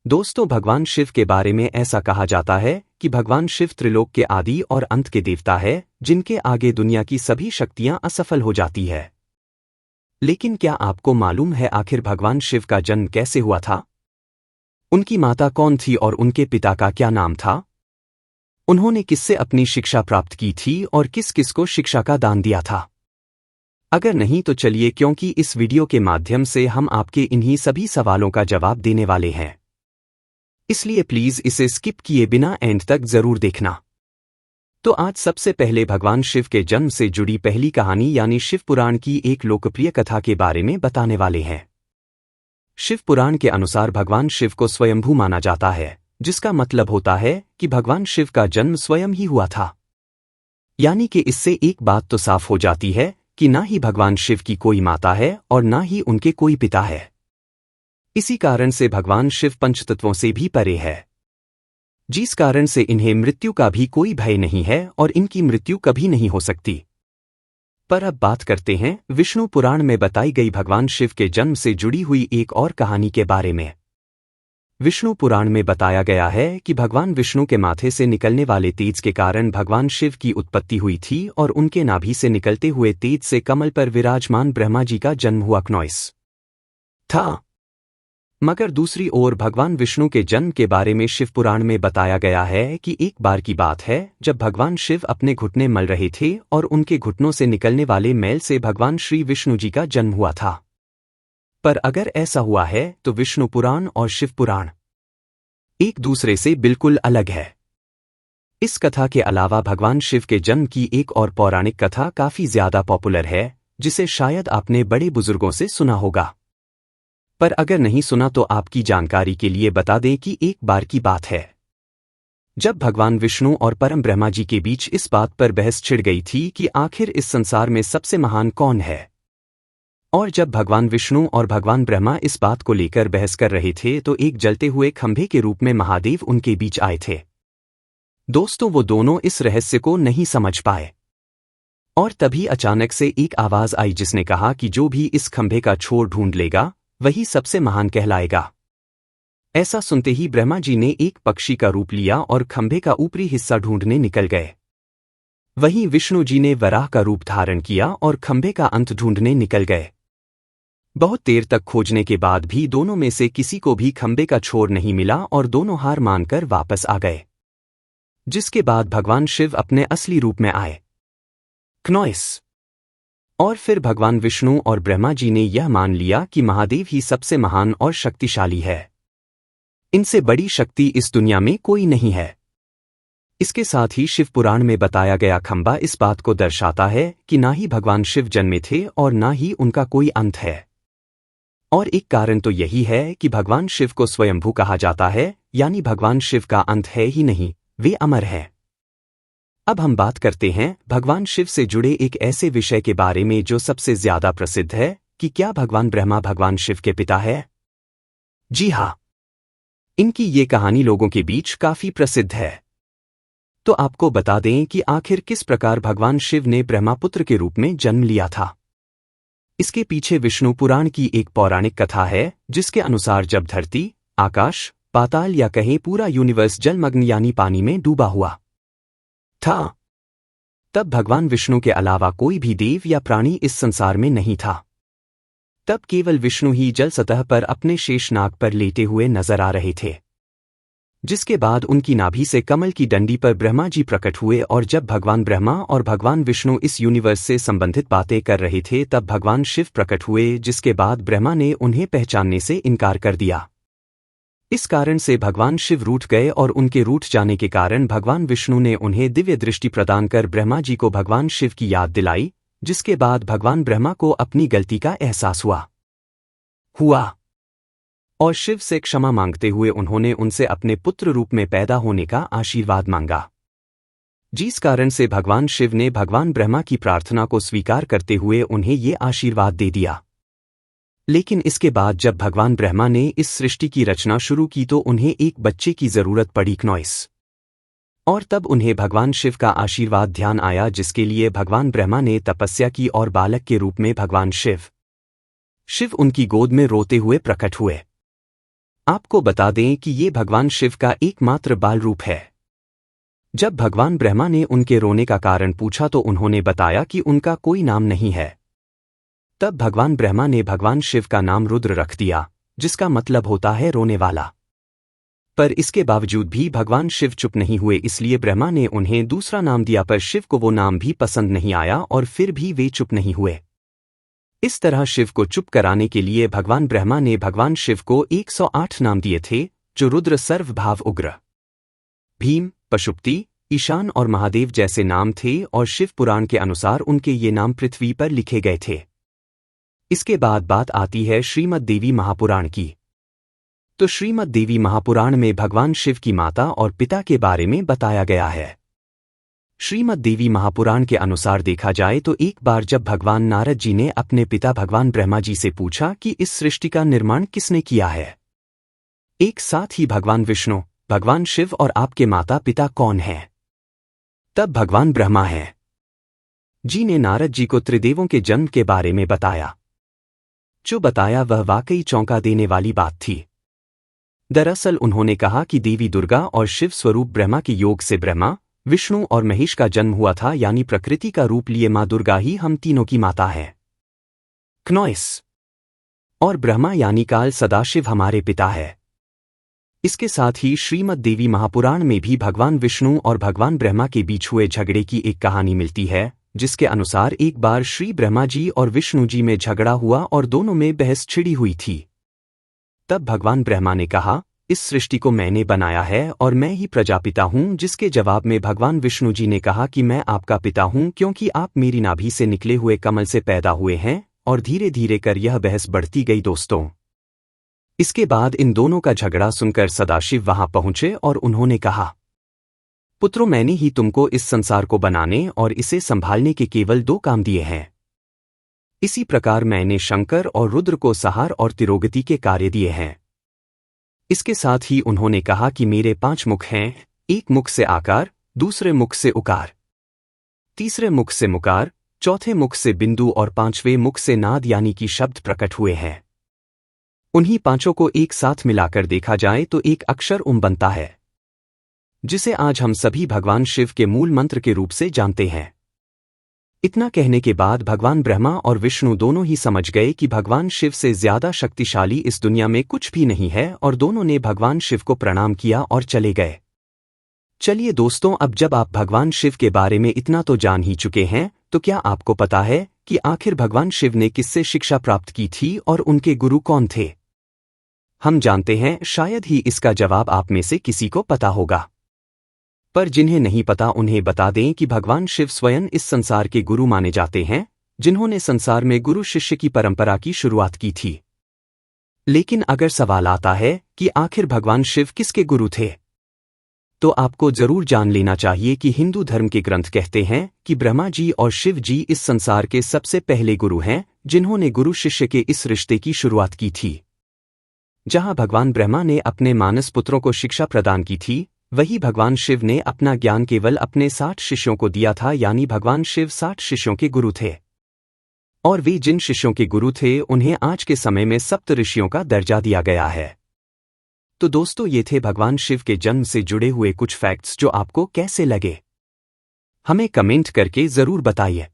दोस्तों, भगवान शिव के बारे में ऐसा कहा जाता है कि भगवान शिव त्रिलोक के आदि और अंत के देवता है, जिनके आगे दुनिया की सभी शक्तियां असफल हो जाती है। लेकिन क्या आपको मालूम है आखिर भगवान शिव का जन्म कैसे हुआ था? उनकी माता कौन थी और उनके पिता का क्या नाम था? उन्होंने किससे अपनी शिक्षा प्राप्त की थी और किस किस को शिक्षा का दान दिया था? अगर नहीं तो चलिए, क्योंकि इस वीडियो के माध्यम से हम आपके इन्हीं सभी सवालों का जवाब देने वाले हैं, इसलिए प्लीज इसे स्किप किए बिना एंड तक जरूर देखना। तो आज सबसे पहले भगवान शिव के जन्म से जुड़ी पहली कहानी यानी शिव पुराण की एक लोकप्रिय कथा के बारे में बताने वाले हैं। शिव पुराण के अनुसार भगवान शिव को स्वयंभू माना जाता है, जिसका मतलब होता है कि भगवान शिव का जन्म स्वयं ही हुआ था। यानी कि इससे एक बात तो साफ हो जाती है कि ना ही भगवान शिव की कोई माता है और ना ही उनके कोई पिता है। इसी कारण से भगवान शिव पंचतत्वों से भी परे है, जिस कारण से इन्हें मृत्यु का भी कोई भय नहीं है और इनकी मृत्यु कभी नहीं हो सकती। पर अब बात करते हैं विष्णु पुराण में बताई गई भगवान शिव के जन्म से जुड़ी हुई एक और कहानी के बारे में। विष्णु पुराण में बताया गया है कि भगवान विष्णु के माथे से निकलने वाले तेज के कारण भगवान शिव की उत्पत्ति हुई थी और उनके नाभि से निकलते हुए तेज से कमल पर विराजमान ब्रह्मा जी का जन्म हुआ क्नॉइस था। मगर दूसरी ओर भगवान विष्णु के जन्म के बारे में शिव पुराण में बताया गया है कि एक बार की बात है जब भगवान शिव अपने घुटने मल रहे थे और उनके घुटनों से निकलने वाले मैल से भगवान श्री विष्णु जी का जन्म हुआ था। पर अगर ऐसा हुआ है तो विष्णु पुराण और शिव पुराण एक दूसरे से बिल्कुल अलग है। इस कथा के अलावा भगवान शिव के जन्म की एक और पौराणिक कथा काफी ज्यादा पॉपुलर है, जिसे शायद आपने बड़े बुजुर्गों से सुना होगा। पर अगर नहीं सुना तो आपकी जानकारी के लिए बता दें कि एक बार की बात है जब भगवान विष्णु और परम ब्रह्मा जी के बीच इस बात पर बहस छिड़ गई थी कि आखिर इस संसार में सबसे महान कौन है। और जब भगवान विष्णु और भगवान ब्रह्मा इस बात को लेकर बहस कर रहे थे तो एक जलते हुए खंभे के रूप में महादेव उनके बीच आए थे। दोस्तों, वो दोनों इस रहस्य को नहीं समझ पाए और तभी अचानक से एक आवाज आई जिसने कहा कि जो भी इस खंभे का छोर ढूंढ लेगा वही सबसे महान कहलाएगा। ऐसा सुनते ही ब्रह्मा जी ने एक पक्षी का रूप लिया और खंभे का ऊपरी हिस्सा ढूंढने निकल गए। वहीं विष्णु जी ने वराह का रूप धारण किया और खंभे का अंत ढूंढने निकल गए। बहुत देर तक खोजने के बाद भी दोनों में से किसी को भी खंभे का छोर नहीं मिला और दोनों हार मानकर वापस आ गए। जिसके बाद भगवान शिव अपने असली रूप में आए, क्नॉइस। और फिर भगवान विष्णु और ब्रह्मा जी ने यह मान लिया कि महादेव ही सबसे महान और शक्तिशाली है। इनसे बड़ी शक्ति इस दुनिया में कोई नहीं है। इसके साथ ही शिव पुराण में बताया गया खंभा इस बात को दर्शाता है कि ना ही भगवान शिव जन्मे थे और ना ही उनका कोई अंत है। और एक कारण तो यही है कि भगवान शिव को स्वयंभू कहा जाता है, यानी भगवान शिव का अंत है ही नहीं, वे अमर हैं। अब हम बात करते हैं भगवान शिव से जुड़े एक ऐसे विषय के बारे में जो सबसे ज्यादा प्रसिद्ध है कि क्या भगवान ब्रह्मा भगवान शिव के पिता है? जी हाँ, इनकी ये कहानी लोगों के बीच काफी प्रसिद्ध है। तो आपको बता दें कि आखिर किस प्रकार भगवान शिव ने ब्रह्मापुत्र के रूप में जन्म लिया था। इसके पीछे विष्णु पुराण की एक पौराणिक कथा है, जिसके अनुसार जब धरती, आकाश, पाताल या कहें पूरा यूनिवर्स जलमग्न यानी पानी में डूबा हुआ था, तब भगवान विष्णु के अलावा कोई भी देव या प्राणी इस संसार में नहीं था। तब केवल विष्णु ही जल सतह पर अपने शेषनाग पर लेटे हुए नजर आ रहे थे। जिसके बाद उनकी नाभि से कमल की डंडी पर ब्रह्मा जी प्रकट हुए और जब भगवान ब्रह्मा और भगवान विष्णु इस यूनिवर्स से संबंधित बातें कर रहे थे तब भगवान शिव प्रकट हुए, जिसके बाद ब्रह्मा ने उन्हें पहचानने से इनकार कर दिया। इस कारण से भगवान शिव रूठ गए और उनके रूठ जाने के कारण भगवान विष्णु ने उन्हें दिव्य दृष्टि प्रदान कर ब्रह्मा जी को भगवान शिव की याद दिलाई, जिसके बाद भगवान ब्रह्मा को अपनी गलती का एहसास हुआ और शिव से क्षमा मांगते हुए उन्होंने उनसे अपने पुत्र रूप में पैदा होने का आशीर्वाद मांगा। जिस कारण से भगवान शिव ने भगवान ब्रह्मा की प्रार्थना को स्वीकार करते हुए उन्हें ये आशीर्वाद दे दिया। लेकिन इसके बाद जब भगवान ब्रह्मा ने इस सृष्टि की रचना शुरू की तो उन्हें एक बच्चे की जरूरत पड़ी, क्नॉइस। और तब उन्हें भगवान शिव का आशीर्वाद ध्यान आया, जिसके लिए भगवान ब्रह्मा ने तपस्या की और बालक के रूप में भगवान शिव उनकी गोद में रोते हुए प्रकट हुए। आपको बता दें कि ये भगवान शिव का एकमात्र बाल रूप है। जब भगवान ब्रह्मा ने उनके रोने का कारण पूछा तो उन्होंने बताया कि उनका कोई नाम नहीं है। तब भगवान ब्रह्मा ने भगवान शिव का नाम रुद्र रख दिया, जिसका मतलब होता है रोने वाला। पर इसके बावजूद भी भगवान शिव चुप नहीं हुए, इसलिए ब्रह्मा ने उन्हें दूसरा नाम दिया, पर शिव को वो नाम भी पसंद नहीं आया और फिर भी वे चुप नहीं हुए। इस तरह शिव को चुप कराने के लिए भगवान ब्रह्मा ने भगवान शिव को 108 नाम दिए थे, जो रुद्र, सर्वभाव, उग्र, भीम, पशुपति, ईशान और महादेव जैसे नाम थे, और शिव पुराण के अनुसार उनके ये नाम पृथ्वी पर लिखे गए थे। इसके बाद बात आती है श्रीमद् देवी महापुराण की। तो श्रीमद् देवी महापुराण में भगवान शिव की माता और पिता के बारे में बताया गया है। श्रीमद् देवी महापुराण के अनुसार देखा जाए तो एक बार जब भगवान नारद जी ने अपने पिता भगवान ब्रह्मा जी से पूछा कि इस सृष्टि का निर्माण किसने किया है, एक साथ ही भगवान विष्णु, भगवान शिव और आपके माता पिता कौन हैं? तब भगवान ब्रह्मा हैं जी ने नारद जी को त्रिदेवों के जन्म के बारे में बताया। जो बताया वह वाकई चौंका देने वाली बात थी। दरअसल उन्होंने कहा कि देवी दुर्गा और शिव स्वरूप ब्रह्मा के योग से ब्रह्मा, विष्णु और महेश का जन्म हुआ था, यानी प्रकृति का रूप लिए मां दुर्गा ही हम तीनों की माता है। क्नॉइस और ब्रह्मा यानी काल सदाशिव हमारे पिता है। इसके साथ ही श्रीमद् देवी महापुराण में भी भगवान विष्णु और भगवान ब्रह्मा के बीच हुए झगड़े की एक कहानी मिलती है, जिसके अनुसार एक बार श्री ब्रह्मा जी और विष्णु जी में झगड़ा हुआ और दोनों में बहस छिड़ी हुई थी। तब भगवान ब्रह्मा ने कहा, इस सृष्टि को मैंने बनाया है और मैं ही प्रजापिता हूँ, जिसके जवाब में भगवान विष्णु जी ने कहा कि मैं आपका पिता हूँ, क्योंकि आप मेरी नाभि से निकले हुए कमल से पैदा हुए हैं। और धीरे धीरे कर यह बहस बढ़ती गई दोस्तों। इसके बाद इन दोनों का झगड़ा सुनकर सदाशिव वहां पहुंचे और उन्होंने कहा, पुत्रों, मैंने ही तुमको इस संसार को बनाने और इसे संभालने के केवल 2 काम दिए हैं। इसी प्रकार मैंने शंकर और रुद्र को संहार और तिरोगति के कार्य दिए हैं। इसके साथ ही उन्होंने कहा कि मेरे 5 मुख हैं, एक मुख से आकार, दूसरे मुख से उकार, तीसरे मुख से मुकार, चौथे मुख से बिंदु और 5वें मुख से नाद यानी कि शब्द प्रकट हुए हैं। उन्हीं 5 को एक साथ मिलाकर देखा जाए तो एक अक्षर उम बनता है, जिसे आज हम सभी भगवान शिव के मूल मंत्र के रूप से जानते हैं। इतना कहने के बाद भगवान ब्रह्मा और विष्णु दोनों ही समझ गए कि भगवान शिव से ज्यादा शक्तिशाली इस दुनिया में कुछ भी नहीं है, और दोनों ने भगवान शिव को प्रणाम किया और चले गए। चलिए दोस्तों, अब जब आप भगवान शिव के बारे में इतना तो जान ही चुके हैं, तो क्या आपको पता है कि आखिर भगवान शिव ने किससे शिक्षा प्राप्त की थी और उनके गुरु कौन थे? हम जानते हैं, शायद ही इसका जवाब आप में से किसी को पता होगा। पर जिन्हें नहीं पता उन्हें बता दें कि भगवान शिव स्वयं इस संसार के गुरु माने जाते हैं, जिन्होंने संसार में गुरु शिष्य की परंपरा की शुरुआत की थी। लेकिन अगर सवाल आता है कि आखिर भगवान शिव किसके गुरु थे, तो आपको जरूर जान लेना चाहिए कि हिंदू धर्म के ग्रंथ कहते हैं कि ब्रह्मा जी और शिव जी इस संसार के सबसे पहले गुरु हैं, जिन्होंने गुरु शिष्य के इस रिश्ते की शुरुआत की थी। जहां भगवान ब्रह्मा ने अपने मानस पुत्रों को शिक्षा प्रदान की थी, वही भगवान शिव ने अपना ज्ञान केवल अपने 60 शिष्यों को दिया था, यानी भगवान शिव 60 शिष्यों के गुरु थे। और वे जिन शिष्यों के गुरु थे उन्हें आज के समय में सप्त ऋषियों का दर्जा दिया गया है। तो दोस्तों, ये थे भगवान शिव के जन्म से जुड़े हुए कुछ फैक्ट्स, जो आपको कैसे लगे हमें कमेंट करके जरूर बताइए।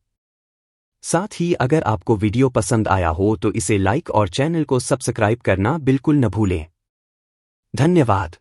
साथ ही अगर आपको वीडियो पसंद आया हो तो इसे लाइक और चैनल को सब्सक्राइब करना बिल्कुल न भूलें। धन्यवाद।